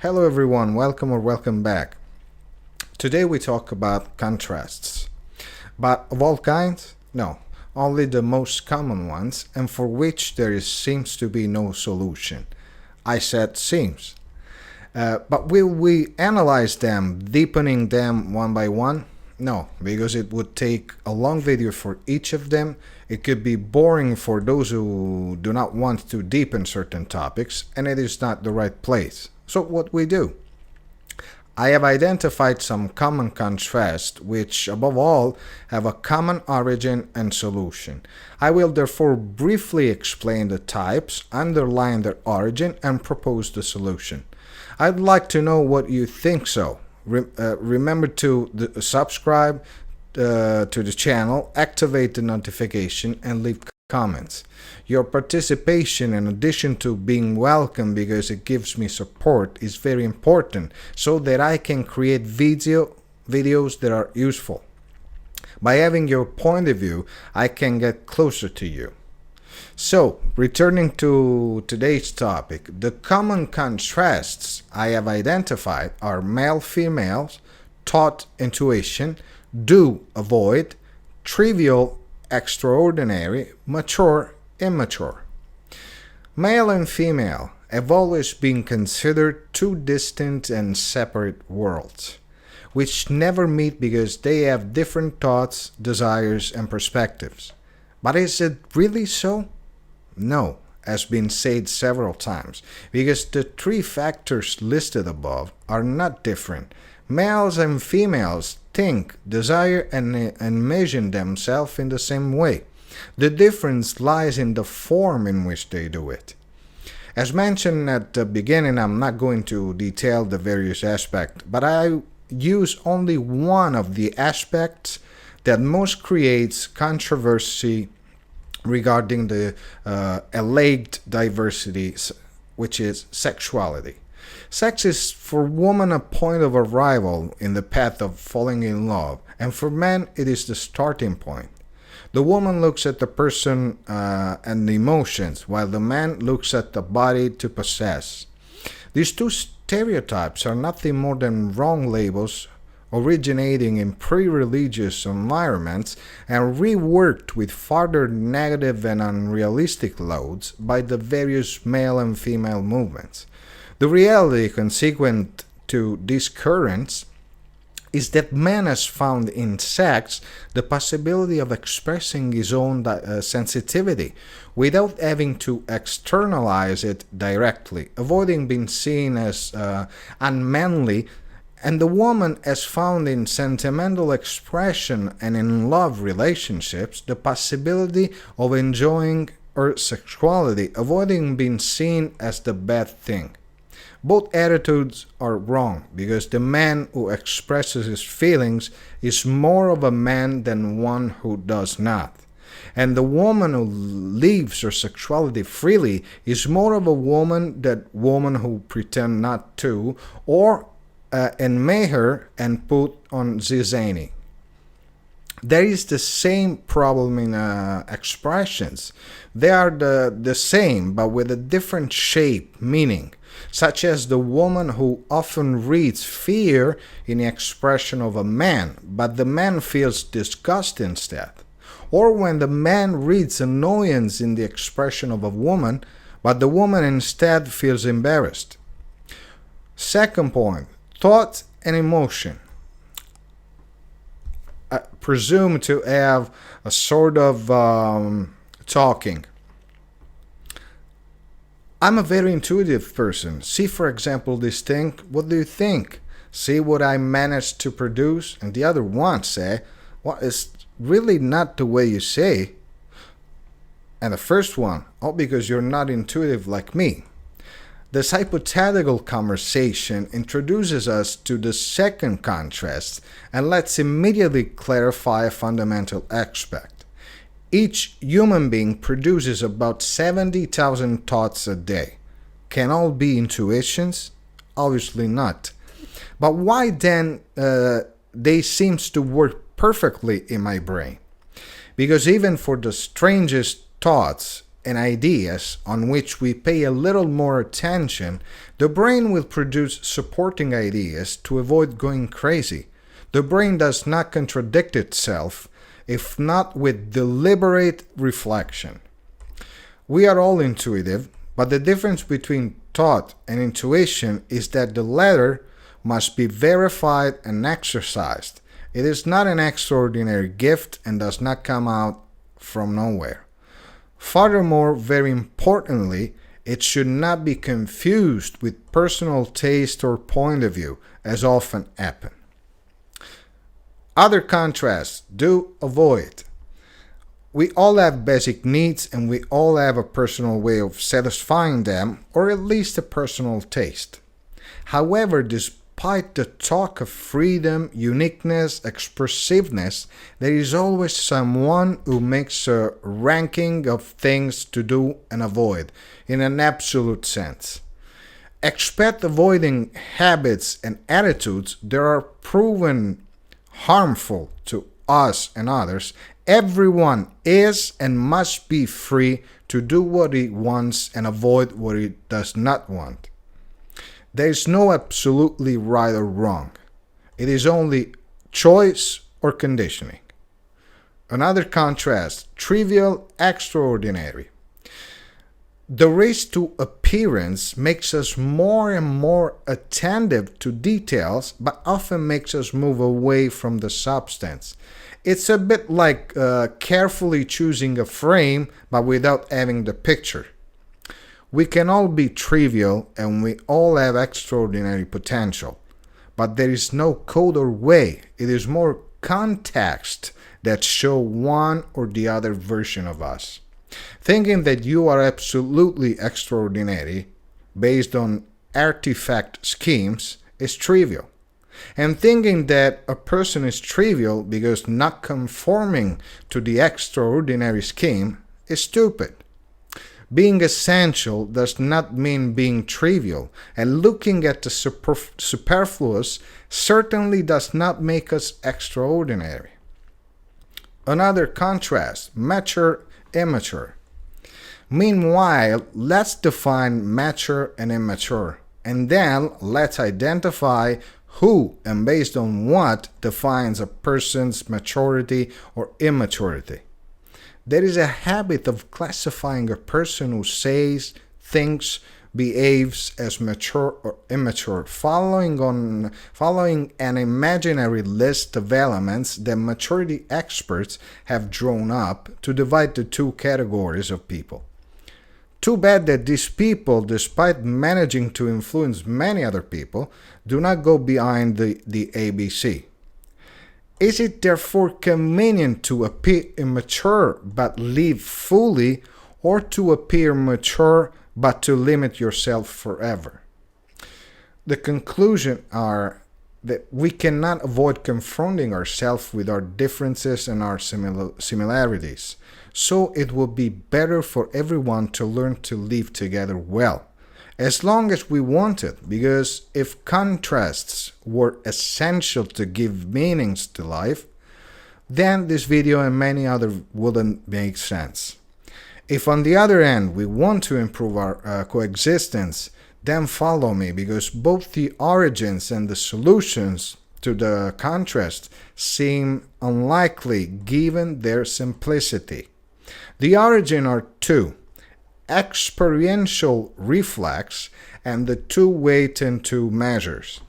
Hello everyone, welcome or welcome back. Today we talk about contrasts. But of all kinds? No, only the most common ones and for which seems to be no solution. I said seems. But will we analyze them, deepening them one by one? No, because it would take a long video for each of them. It could be boring for those who do not want to deepen certain topics, and it is not the right place. So what we do? I have identified some common contrasts which, above all, have a common origin and solution. I will therefore briefly explain the types, underline their origin, and propose the solution. I'd like to know what you think so. Remember to subscribe to the channel, activate the notification, and leave comments. Your participation, in addition to being welcome because it gives me support, is very important so that I can create videos that are useful. By having your point of view, I can get closer to you. So, returning to today's topic, the common contrasts I have identified are male-female, thought, intuition, do, avoid, trivial, extraordinary, mature, immature. Male and female have always been considered two distant and separate worlds, which never meet because they have different thoughts, desires, and perspectives. But is it really so? No, as been said several times, because the three factors listed above are not different. Males and females think, desire, and envision themselves in the same way. The difference lies in the form in which they do it. As mentioned at the beginning, I'm not going to detail the various aspects, but I use only one of the aspects that most creates controversy regarding the alleged diversity, which is sexuality. Sex is for women a point of arrival in the path of falling in love, and for men it is the starting point. The woman looks at the person and the emotions, while the man looks at the body to possess. These two stereotypes are nothing more than wrong labels originating in pre-religious environments and reworked with further negative and unrealistic loads by the various male and female movements. The reality consequent to these currents is that man has found in sex the possibility of expressing his own sensitivity without having to externalize it directly, avoiding being seen as unmanly, and the woman has found in sentimental expression and in love relationships the possibility of enjoying her sexuality, avoiding being seen as the bad thing. Both attitudes are wrong because the man who expresses his feelings is more of a man than one who does not. And the woman who lives her sexuality freely is more of a woman than woman who pretend not to, or enmay her and put on zizanie. There is the same problem in expressions. They are the same but with a different shape, meaning, such as the woman who often reads fear in the expression of a man, but the man feels disgust instead. Or when the man reads annoyance in the expression of a woman, but the woman instead feels embarrassed. Second point, thought and emotion presume to have a sort of talking. I'm a very intuitive person. See, for example, this thing. What do you think? See what I managed to produce? And the other one say, well, it's really not the way you say. And the first one, oh, because you're not intuitive like me. This hypothetical conversation introduces us to the second contrast and let's immediately clarify a fundamental aspect. Each human being produces about 70,000 thoughts a day. Can all be intuitions? Obviously not. But why then they seem to work perfectly in my brain? Because even for the strangest thoughts, and ideas on which we pay a little more attention, the brain will produce supporting ideas to avoid going crazy. The brain does not contradict itself, if not with deliberate reflection. We are all intuitive, but the difference between thought and intuition is that the latter must be verified and exercised. It is not an extraordinary gift and does not come out from nowhere. Furthermore, very importantly, it should not be confused with personal taste or point of view, as often happens. Other contrasts, do avoid. We all have basic needs and we all have a personal way of satisfying them, or at least a personal taste. However, despite the talk of freedom, uniqueness, expressiveness, there is always someone who makes a ranking of things to do and avoid, in an absolute sense. Except avoiding habits and attitudes that are proven harmful to us and others, everyone is and must be free to do what he wants and avoid what he does not want. There is no absolutely right or wrong. It is only choice or conditioning. Another contrast, trivial, extraordinary. The race to appearance makes us more and more attentive to details, but often makes us move away from the substance. It's a bit like carefully choosing a frame, but without having the picture. We can all be trivial and we all have extraordinary potential, but there is no code or way. It is more context that show one or the other version of us. Thinking that you are absolutely extraordinary based on artifact schemes is trivial. And thinking that a person is trivial because not conforming to the extraordinary scheme is stupid. Being essential does not mean being trivial, and looking at the superfluous certainly does not make us extraordinary. Another contrast, mature, immature. Meanwhile, let's define mature and immature, and then let's identify who and based on what defines a person's maturity or immaturity. There is a habit of classifying a person who says, thinks, behaves as mature or immature, following an imaginary list of elements that maturity experts have drawn up to divide the two categories of people. Too bad that these people, despite managing to influence many other people, do not go behind the ABC. Is it therefore convenient to appear immature but live fully, or to appear mature but to limit yourself forever? The conclusion are that we cannot avoid confronting ourselves with our differences and our similarities. So it would be better for everyone to learn to live together well, as long as we want it, because if contrasts were essential to give meanings to life, then this video and many others wouldn't make sense. If on the other hand we want to improve our coexistence, then follow me, because both the origins and the solutions to the contrast seem unlikely given their simplicity. The origin are two: experiential reflex and the two weight and two measures.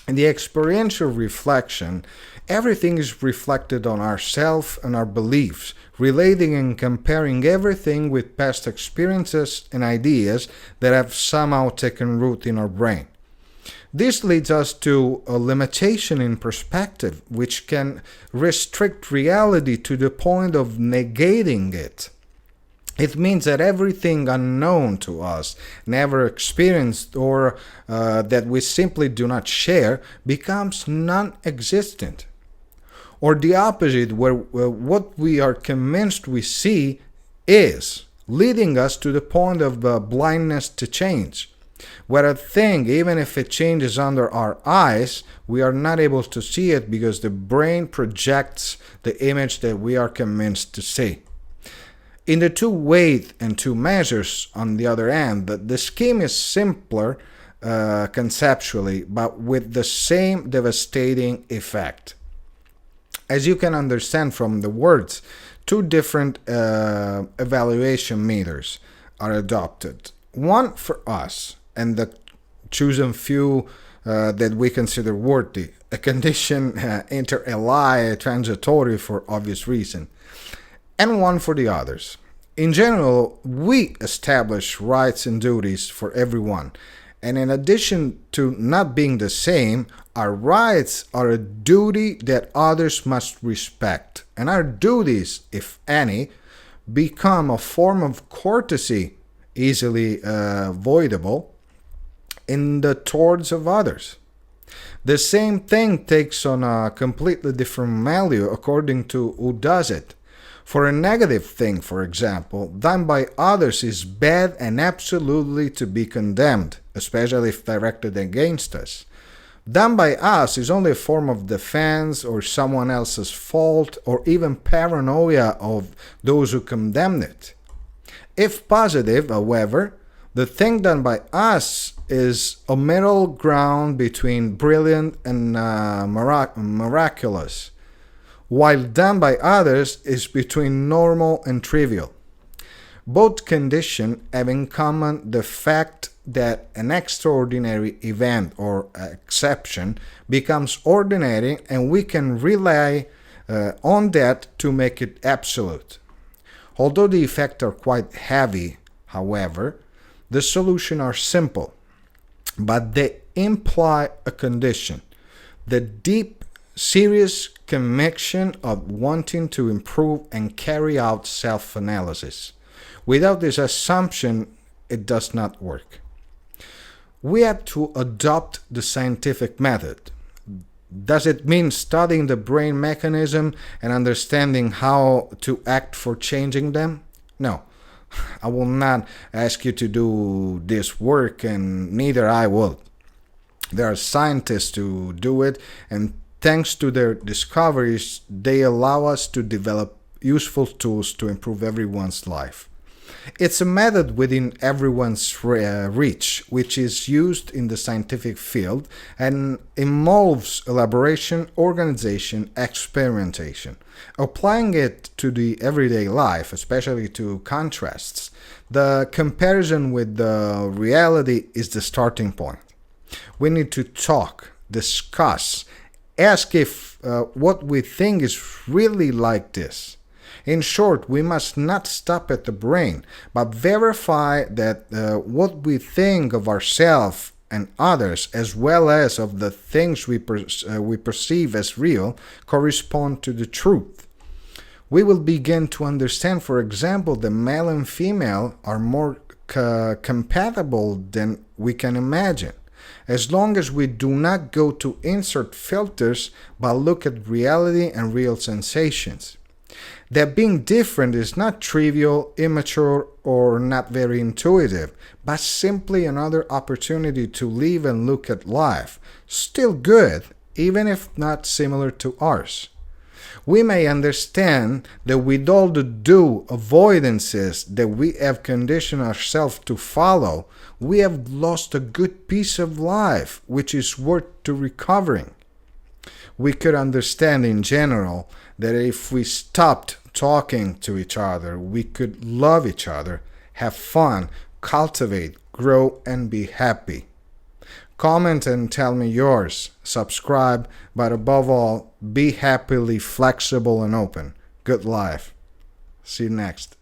In the experiential reflection, everything is reflected on ourself and our beliefs, relating and comparing everything with past experiences and ideas that have somehow taken root in our brain. This leads us to a limitation in perspective, which can restrict reality to the point of negating it. It means that everything unknown to us, never experienced, or that we simply do not share, becomes non-existent. Or the opposite, where what we are convinced we see is, leading us to the point of blindness to change. Where a thing, even if it changes under our eyes, we are not able to see it because the brain projects the image that we are convinced to see. In the two weight and two measures, on the other hand, the scheme is simpler conceptually, but with the same devastating effect. As you can understand from the words, two different evaluation meters are adopted. One for us and the chosen few that we consider worthy, a condition inter alia transitory for obvious reason, and one for the others. In general, we establish rights and duties for everyone, and in addition to not being the same, our rights are a duty that others must respect, and our duties, if any, become a form of courtesy easily avoidable in the towards of others. The same thing takes on a completely different value according to who does it. For a negative thing, for example, done by others is bad and absolutely to be condemned, especially if directed against us. Done by us is only a form of defense or someone else's fault or even paranoia of those who condemn it. If positive, however, the thing done by us is a middle ground between brilliant and miraculous, while done by others is between normal and trivial. Both conditions have in common the fact that an extraordinary event or exception becomes ordinary, and we can rely on that to make it absolute. Although the effects are quite heavy, however, the solutions are simple, but they imply a condition: the deep, serious conviction of wanting to improve and carry out self-analysis. Without this assumption, it does not work. We have to adopt the scientific method. Does it mean studying the brain mechanism and understanding how to act for changing them? No. I will not ask you to do this work, and neither I will. There are scientists who do it, and thanks to their discoveries, they allow us to develop useful tools to improve everyone's life. It's a method within everyone's reach, which is used in the scientific field and involves elaboration, organization, experimentation. Applying it to the everyday life, especially to contrasts, the comparison with the reality is the starting point. We need to talk, discuss, ask if what we think is really like this. In short, we must not stop at the brain, but verify that what we think of ourselves and others, as well as of the things we perceive as real, correspond to the truth. We will begin to understand, for example, that male and female are more compatible than we can imagine, as long as we do not go to insert filters but look at reality and real sensations. That being different is not trivial, immature, or not very intuitive, but simply another opportunity to live and look at life, still good, even if not similar to ours. We may understand that with all the due avoidances that we have conditioned ourselves to follow, we have lost a good piece of life which is worth to recovering. We could understand in general that if we stopped talking to each other, we could love each other, have fun, cultivate, grow, and be happy. Comment and tell me yours. Subscribe, but above all, be happily flexible and open. Good life. See you next.